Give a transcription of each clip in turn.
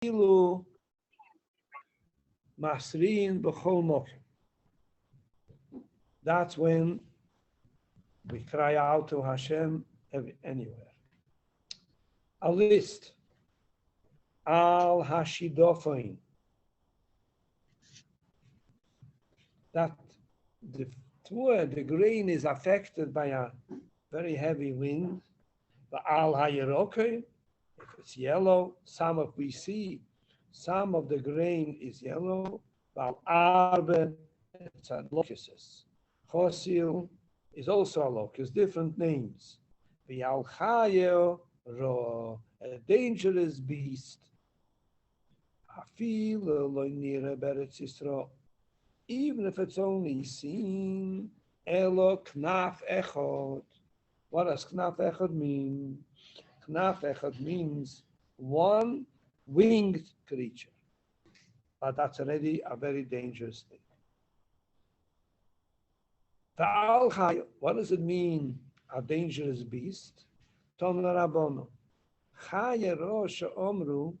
Ilu Masrin B'chol Mokim. That's when we cry out to Hashem anywhere. A list. Al Hashidofin. That the grain is affected by a very heavy wind. The Al Hayeroke, if it's yellow, we see some of the grain is yellow. Al Arbe, it's a locust. Chosil is also a locust, different names. The Al Chayo, a dangerous beast. Even if it's only seen, Elo Knaf Echod. What does Knaf Echod mean? Knaf Echod means one winged creature. But that's already a very dangerous thing. What does it mean, a dangerous beast? Tom Rabbono. Chaya Rosh Omru,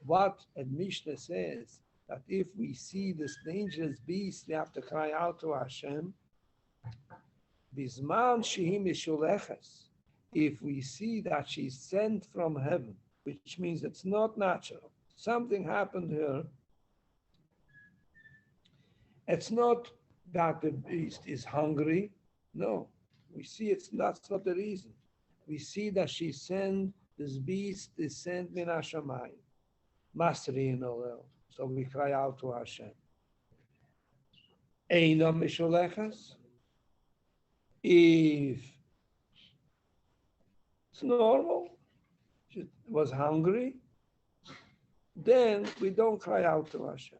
what a Mishnah says, that if we see this dangerous beast, we have to cry out to Hashem. Bisman Shihim Yishuleches. If we see that she's sent from heaven, which means it's not natural, something happened here. It's not that the beast is hungry. No, we see that's not the reason. We see that she sent, this beast is sent min hashamayim. Masri Olel. So we cry out to Hashem. Eina Mishulechas. If it's normal, she was hungry, then we don't cry out to Hashem.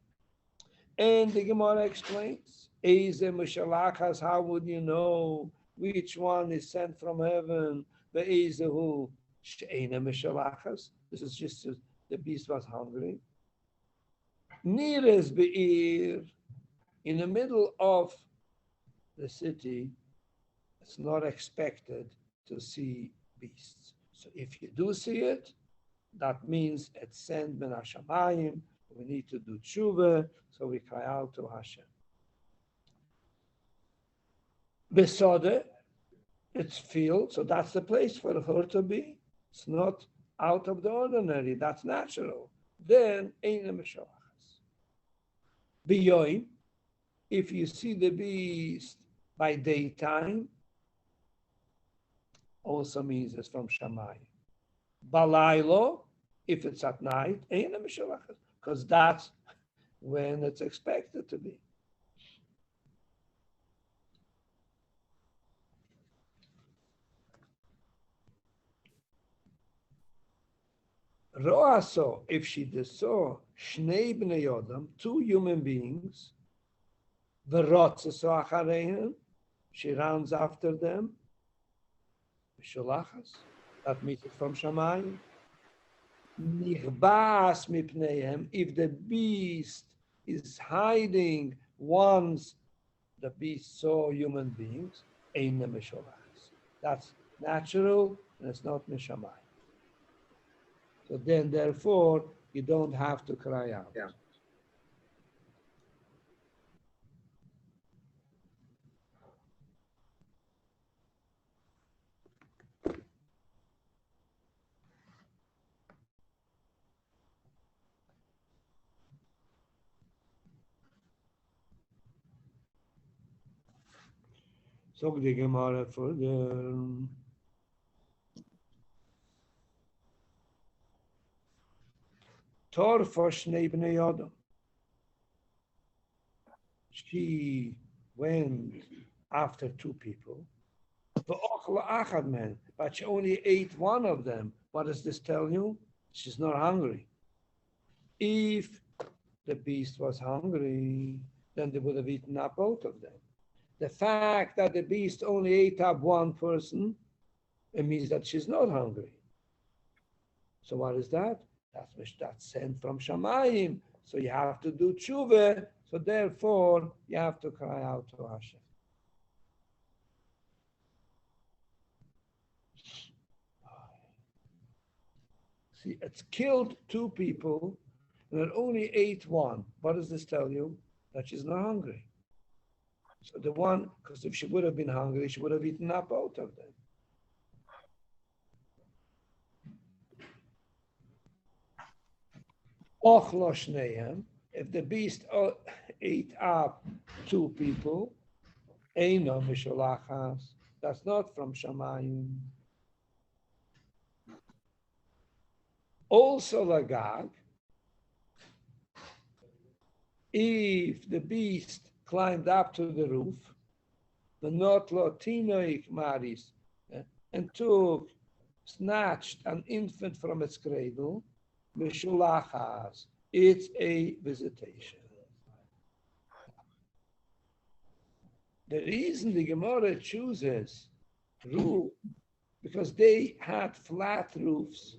And the Gemara explains, Eize Mishalachas, how would you know which one is sent from heaven? The Eize who Sheina Mishalachas. This is just the beast was hungry. Nires Be'ir, in the middle of the city, it's not expected to see beasts. So if you do see it, that means it's sent min hashamayim. We need to do tshuva, so we cry out to Hashem. Besode, it's field, so that's the place for her to be. It's not out of the ordinary, that's natural. Then, ein mishalachas. Biyoim, if you see the beast by daytime, also means it's from Shammai. Balaylo, if it's at night, ein mishalachas, because that's when it's expected to be. Roaso, if she saw Shnei Bnei Yodam, two human beings, Verotzeso Achareihem, she runs after them, Mishalachas, that means it's from Shammai. Nichbas mipneihem, if the beast is hiding once the beast saw human beings, ein mishalachas. That's natural and it's not mishamai. So then, therefore, you don't have to cry out. Yeah. So the Gemara further. Tor for Shnei Bnei Yodam. She went after two people. But she only ate one of them. What does this tell you? She's not hungry. If the beast was hungry, then they would have eaten up both of them. The fact that the beast only ate up one person, it means that she's not hungry. So what is that? That's sent from Shamayim. So you have to do tshuva. So therefore, you have to cry out to Hashem. See, it's killed two people, and it only ate one. What does this tell you? That she's not hungry. So the one, because if she would have been hungry, she would have eaten up both of them. Och lo shneim, if the beast ate up two people, eino misholachas, that's not from Shamayim. Also lagag, if the beast climbed up to the roof, the not lotinoik maris, and snatched an infant from its cradle, mishulachas, it's a visitation. The reason the Gemara chooses roof, because they had flat roofs,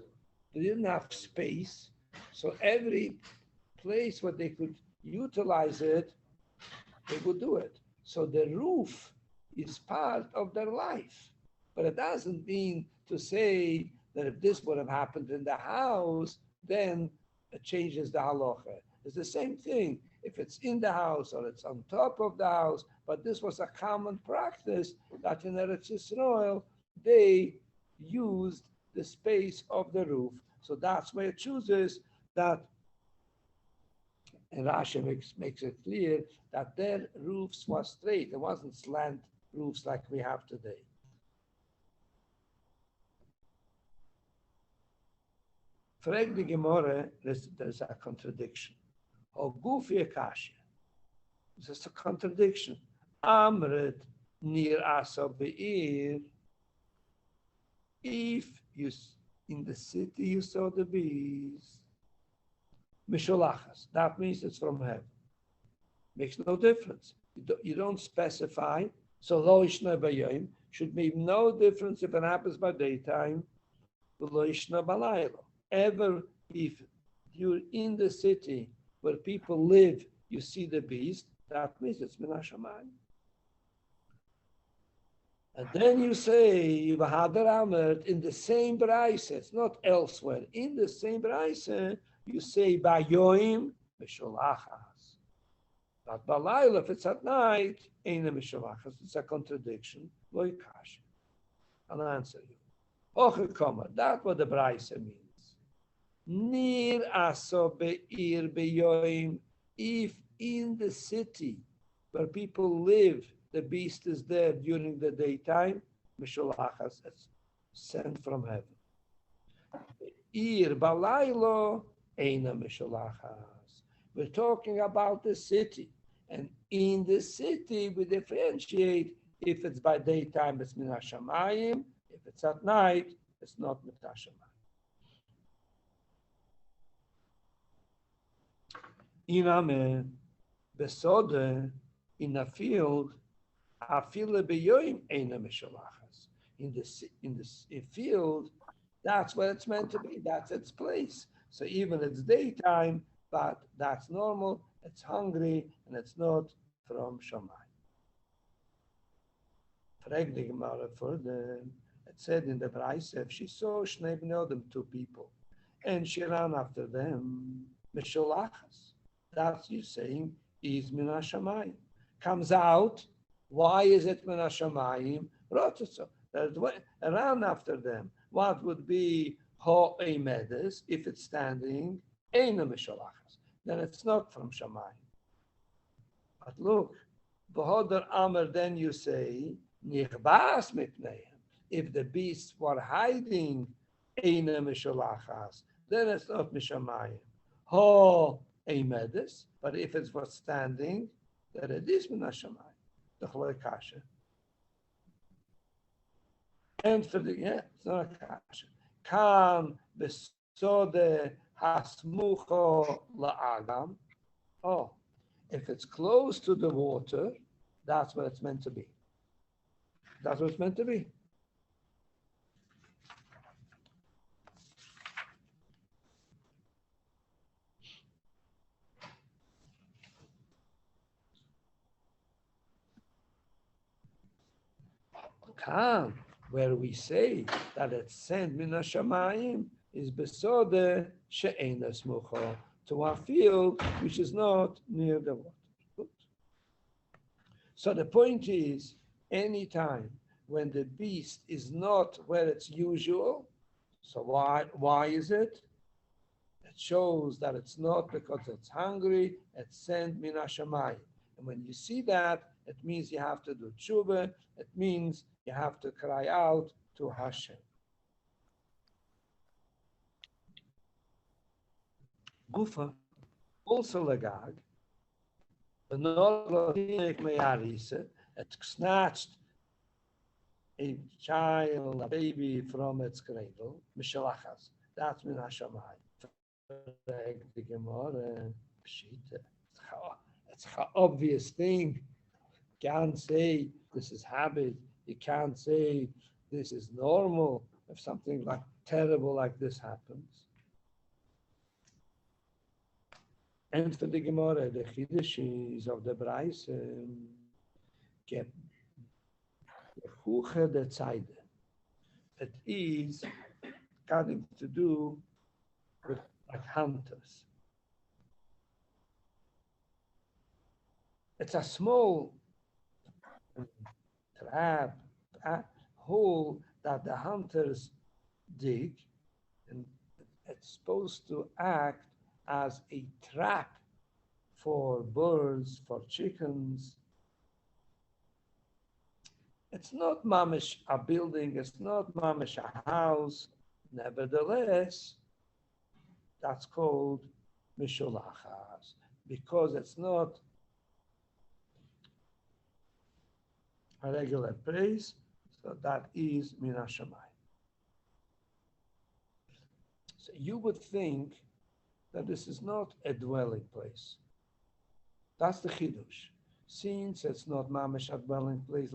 they didn't have space, so every place where they could utilize it, they would do it. So the roof is part of their life. But it doesn't mean to say that if this would have happened in the house, then it changes the halacha. It's the same thing. If it's in the house or it's on top of the house, but this was a common practice that in Eretz Yisrael, they used the space of the roof. So that's why it chooses that, and Rashi makes it clear that their roofs were straight. It wasn't slant roofs like we have today. Frag the Gemara, there's a contradiction. Gufi Akashia. This is a contradiction. Amrit nir asa be'ir. If you in the city you saw the bees, misholachas. That means it's from heaven. Makes no difference. You don't specify. So lo ishna b'yom should make no difference if it happens by daytime. Lo ishna b'laylo. Ever if you're in the city where people live, you see the beast, that means it's min hashamayim. And then you say, in the same brayse, it's not elsewhere, in the same brayse, you say, bayoim misholachas. But balayla, if it's at night, ain't a misholachas. It's a contradiction. Lo yikash. I'll answer you. Ochekoma, that's what the brayse means. Nir aso be'ir beyoim, if in the city where people live, the beast is there during the daytime, misholachas, it's sent from heaven. Ir balaylo, eina misholachas. We're talking about the city, and in the city we differentiate. If it's by daytime, it's min hashamayim. If it's at night, it's not min hashamayim. Iname besode, in a field, afile beyoim eina misholachas. In the field, that's where it's meant to be. That's its place. So even it's daytime, but that's normal. It's hungry and it's not from Shammai. Frag the Gemara further. It said in the Brayse, if she saw Shnei Bnei Adam, two people, and she ran after them, misholachas. That's you saying is min hashamayim. Comes out. Why is it min hashamayim? Rotzo. Ran after them. What would be ho eimedes if it's standing? Eina misholachas. Then it's not from Shamayim. But look, b'hodar amar. Then you say nichbas mipneihem. If the beasts were hiding, eina misholachas. Then it's not mishamayim. Ho eimedes. But if it was standing, then it is min hashamayim. The chloi kasha. And for the, it's not a kasha. Kan besode hasmucho la'agam. Oh, if it's close to the water, that's what it's meant to be. That's what it's meant to be. Kan, where we say that it's sent min hashamayim, is besode she'ein esmucho, to a field which is not near the water. Good. So the point is, anytime when the beast is not where it's usual, so why is it? It shows that it's not because it's hungry, it's sent min hashamayim. And when you see that, it means you have to do tshuva, it means you have to cry out to Hashem. Gufa, also legag, the Nordic Meyarise, it snatched a child, a baby from its cradle, Mishalachas. That's min hashamayim. The Gemara, it's an obvious thing. You can't say this is habit. You can't say this is normal if something like terrible like this happens. And for the Gemara, the Chidushis of the Braise get the Zeide. It is having to do with like hunters. It's a small trap, hole that the hunters dig, and it's supposed to act as a trap for birds, for chickens. It's not mamish a building, it's not mamish a house. Nevertheless, that's called mishulachas, because it's not a regular place, so that is min hashamayim. So you would think that this is not a dwelling place. That's the chidush. Since it's not mamish a dwelling place,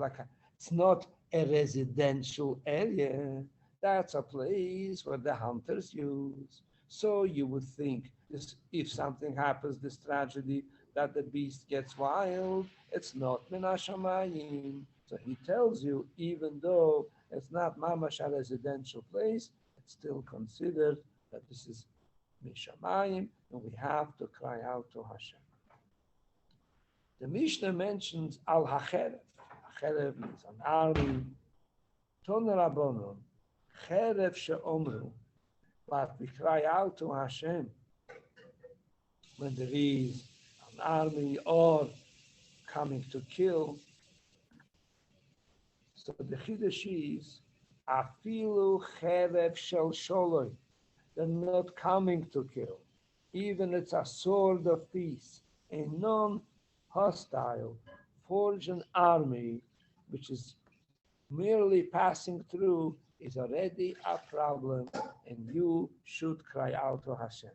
it's not a residential area, that's a place where the hunters use. So you would think this, if something happens, this tragedy, that the beast gets wild, it's not min hashamayim. So he tells you, even though it's not mamash a residential place, it's still considered that this is min hashamayim, and we have to cry out to Hashem. The Mishnah mentions al hacherev. Hacherev means an army. Ton rabbonon, cherev she'omru. But we cry out to Hashem when there is an army or coming to kill. So the Chiddush is afilu cherev shel sholoi. They're not coming to kill. Even it's a sword of peace, a non-hostile, forged army, which is merely passing through, is already a problem, and you should cry out to Hashem.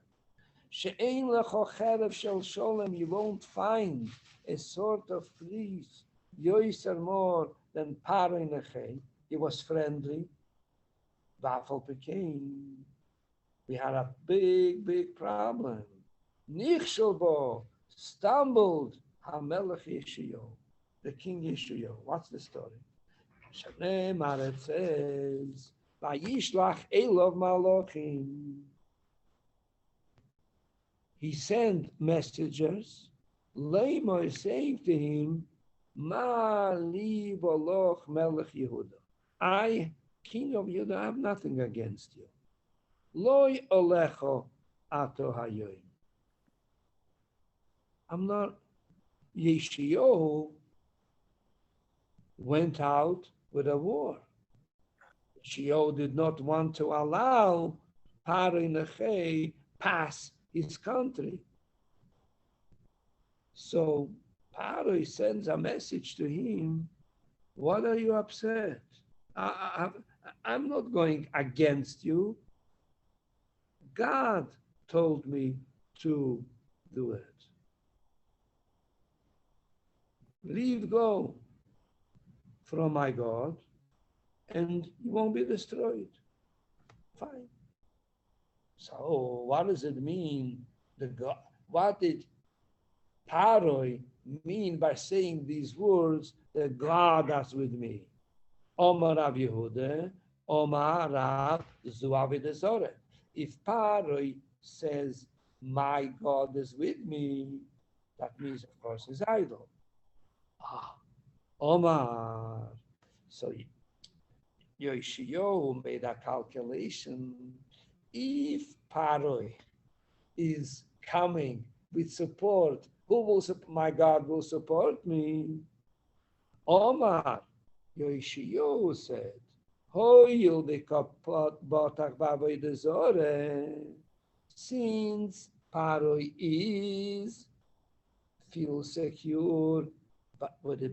She'ein lecho cherev shel sholem, you won't find a sort of peace, yoiser more than Paroi Nechei. He was friendly. Vafal Pekin. We had a big problem. Nichshelbo stumbled HaMelech Yeshayahu, the king Yeshayahu. What's the story? Shneimar, it says, Vayishlach Elov Malachim. He sent messengers, Leimoy, saying to him, Ma li boloch Melech Yehuda. I, king of Yehuda, have nothing against you. Loi olecho ato hayoim. I'm not. Yeshayahu went out with a war. Yeshayahu did not want to allow Paroi Nechei pass his country. So Paroi sends a message to him. What are you upset? I'm not going against you. God told me to do it. Leave go from my God, and you won't be destroyed. Fine. So what does it mean? What did Paroi mean by saying these words? That God is with me. Omar Rav Yehuda, Omar Rav Zuavidazore. If Paroi says my God is with me. That means, of course, his idol. Ah, Omar. So Yoshiyahu made a calculation. If Paroi is coming with support, who will my God will support me? Omar, Yoshiyahu said, Hoyil bekapot botak bavoidazore. Since Paroi is feel secure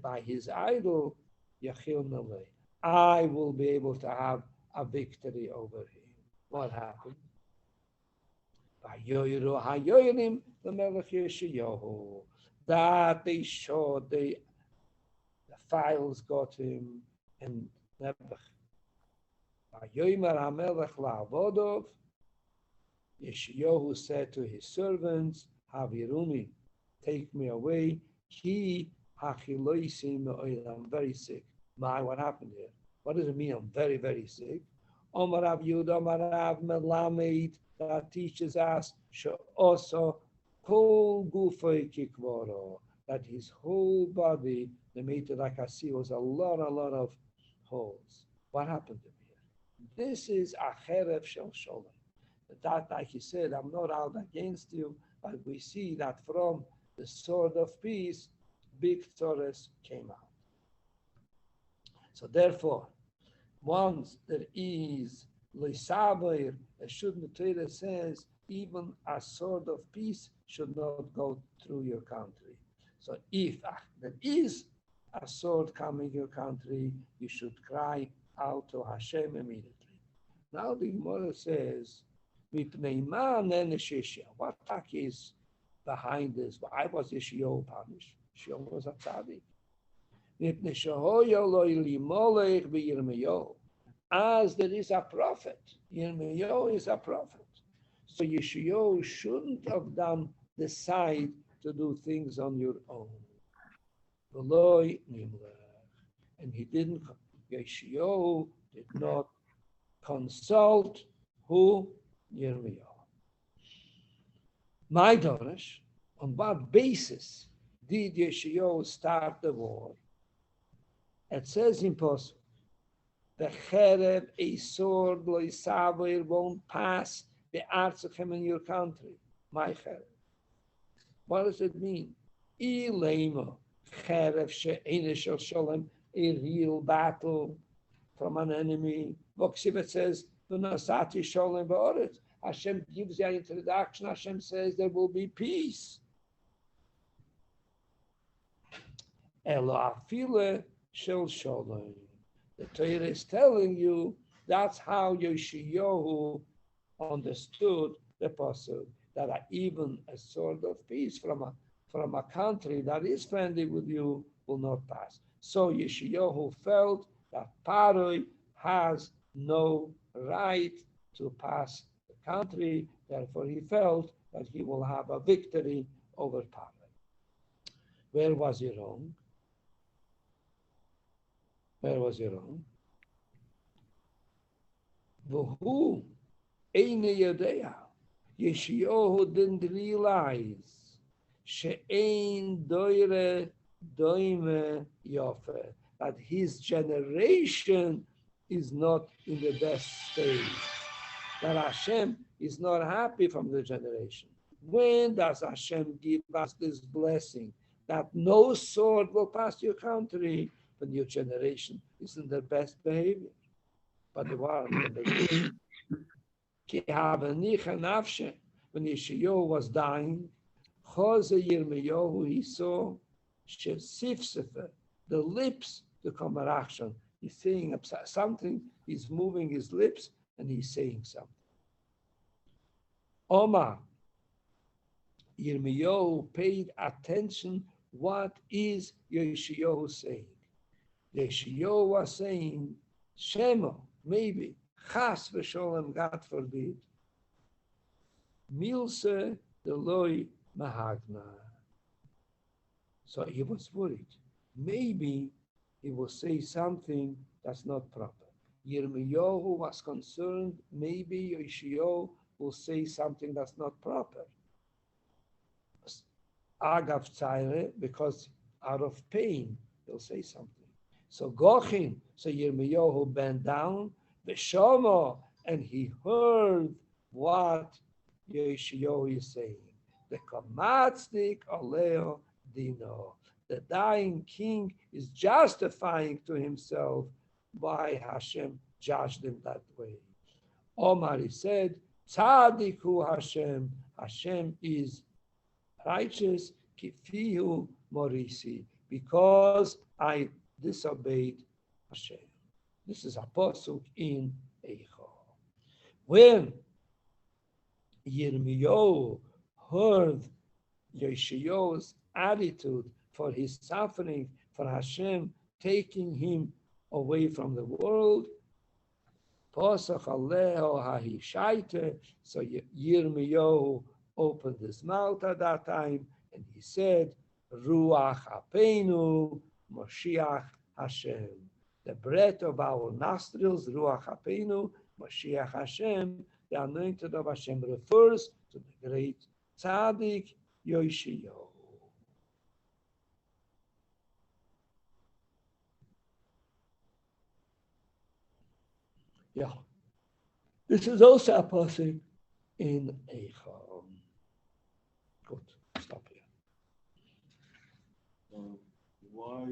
by his idol, Yachil Malay, I will be able to have a victory over him. What happened? Vayoyru hayoyrim lemelech Yeshayahu. That they showed the files got him and Nebuch. Vayoymer hamelech la'avodov. Yeshayahu said to his servants, Haviruni, take me away. Ki hachiloisim, I'm very sick. What happened here? What does it mean? I'm very, very sick. Omar Rav Yehuda, Omar Rav Melamed, that teaches us also kol gufay kikvoro, that his whole body, the meter like I see, was a lot of holes. What happened to him here? This is a cherev shel sholem. That, like he said, I'm not out against you, but we see that from the sword of peace, big Torres came out. So therefore, once there is Lisabair, as shouldn't the Torah says, even a sword of peace should not go through your country. So if there is a sword coming your country, you should cry out to Hashem immediately. Now the Gemara says, what is behind this? Why was Yeshayahu punished? Yeshayahu was a tzaddik. As there is a prophet, Yirmiyahu is a prophet. So Yeshayahu shouldn't have done decide to do things on your own. And he didn't, Yeshayahu did not consult who? Yirmiyahu. My Dorish, on what basis did Yeshayahu start the war? It says in Pasuk, the cherev, a sword, lo yisavir, won't pass the artzechem in your country. My cherev. What does it mean? Ilema, cherev she'ene shel sholem, a real battle from an enemy. Voksiv says, v'nasati sholem ba'oretz. Hashem gives the introduction. Hashem says there will be peace. Elo afile shel sholem. The Torah is telling you that's how Yeshayahu understood the pasuk, that even a sword of peace from a country that is friendly with you will not pass. So Yeshayahu felt that Paroi has no right to pass the country. Therefore, he felt that he will have a victory over Paroi. Where was he wrong? Where was he wrong? Who? Eine Yodea. Yeshayahu didn't realize she'ein doire doime yofe, that his generation is not in the best stage. That Hashem is not happy from the generation. When does Hashem give us this blessing that no sword will pass your country? When your generation is in their best behavior. But they were in the best behavior. When Yeshayahu was dying, he saw the lips to come action. He's saying something, he's moving his lips, and he's saying something. Omar, Yirmiyahu paid attention. What is Yeshayahu saying? Yeshayahu was saying, Shema, maybe, Chas v'sholem, God forbid, Milse deloi mahagna. So he was worried. Maybe he will say something that's not proper. Yirmiyahu was concerned, maybe Yeshayahu will say something that's not proper. Agav Tzaire, because out of pain, he'll say something. So Gochin, so Yirmiyahu bent down, Veshomo, and he heard what Yeshayahu is saying. The Kamatzdik Aleo Dino. The dying king is justifying to himself why Hashem judged him that way. Omar, he said, Tzadiku Hashem, Hashem is righteous, Kifihu Morisi, because I disobeyed Hashem. This is a pasuk in Eicho. When Yirmiyahu heard Yeshayahu's attitude for his suffering, for Hashem taking him away from the world, Pasach Aleho Hahishaite, so Yirmiyahu opened his mouth at that time and he said, Ruach Apeinu, Moshiach Hashem. The breath of our nostrils, Ruach Apeinu, Moshiach Hashem, the anointed of Hashem, refers to the great Tzaddik Yeshayahu. Yeah. This is also a pasuk in Eicha. Good. Stop here. Why